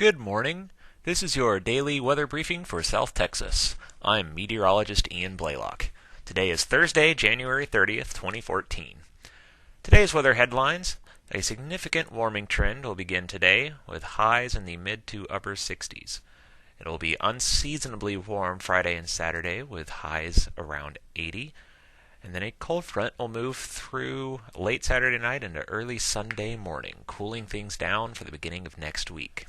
Good morning. This is your daily weather briefing for South Texas. I'm meteorologist Ian Blaylock. Today is Thursday, January 30th, 2014. Today's weather headlines: a significant warming trend will begin today with highs in the mid to upper 60s. It will be unseasonably warm Friday and Saturday with highs around 80. And then a cold front will move through late Saturday night into early Sunday morning, cooling things down for the beginning of next week.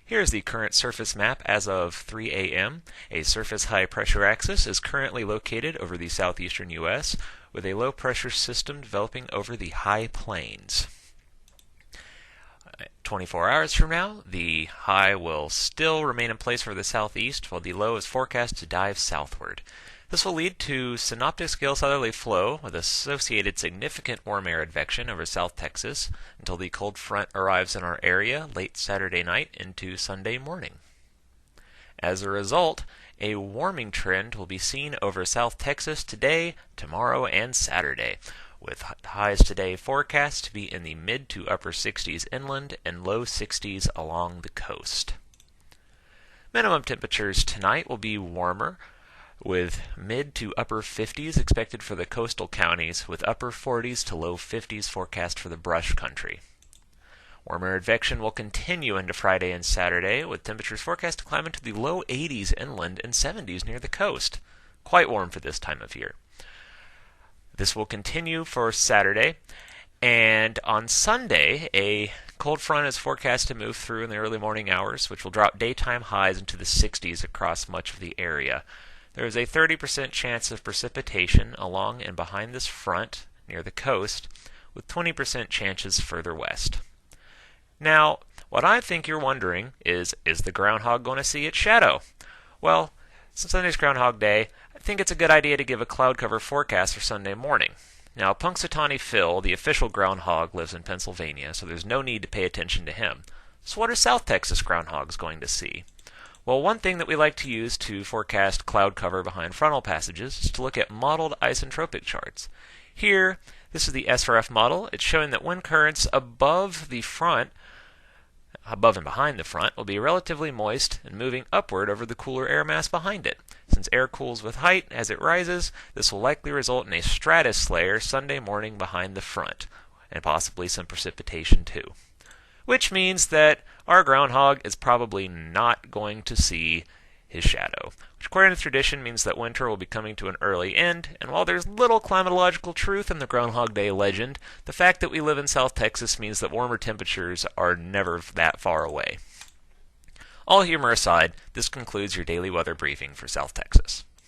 Here's the current surface map as of 3 a.m. A surface high pressure axis is currently located over the southeastern U.S., with a low pressure system developing over the high plains. 24 hours from now, the high will still remain in place for the southeast, while the low is forecast to dive southward. This will lead to synoptic scale southerly flow with associated significant warm air advection over South Texas until the cold front arrives in our area late Saturday night into Sunday morning. As a result, a warming trend will be seen over South Texas today, tomorrow, and Saturday, with highs today forecast to be in the mid to upper 60s inland and low 60s along the coast. Minimum temperatures tonight will be warmer, with mid to upper 50s expected for the coastal counties, with upper 40s to low 50s forecast for the brush country. Warmer advection will continue into Friday and Saturday, with temperatures forecast to climb into the low 80s inland and 70s near the coast. Quite warm for this time of year. This will continue for Saturday, and on Sunday, a cold front is forecast to move through in the early morning hours, which will drop daytime highs into the 60s across much of the area. There is a 30% chance of precipitation along and behind this front near the coast, with 20% chances further west. Now, what I think you're wondering is the groundhog going to see its shadow? Well, since Sunday's Groundhog Day, I think it's a good idea to give a cloud cover forecast for Sunday morning. Now, Punxsutawney Phil, the official groundhog, lives in Pennsylvania, so there's no need to pay attention to him. So what are South Texas groundhogs going to see? Well, one thing that we like to use to forecast cloud cover behind frontal passages is to look at modeled isentropic charts. Here, this is the SRF model. It's showing that wind currents above and behind the front, will be relatively moist and moving upward over the cooler air mass behind it. Since air cools with height as it rises, this will likely result in a stratus layer Sunday morning behind the front, and possibly some precipitation too. Which means that our groundhog is probably not going to see his shadow, which according to tradition means that winter will be coming to an early end. And while there's little climatological truth in the Groundhog Day legend, the fact that we live in South Texas means that warmer temperatures are never that far away. All humor aside, this concludes your daily weather briefing for South Texas.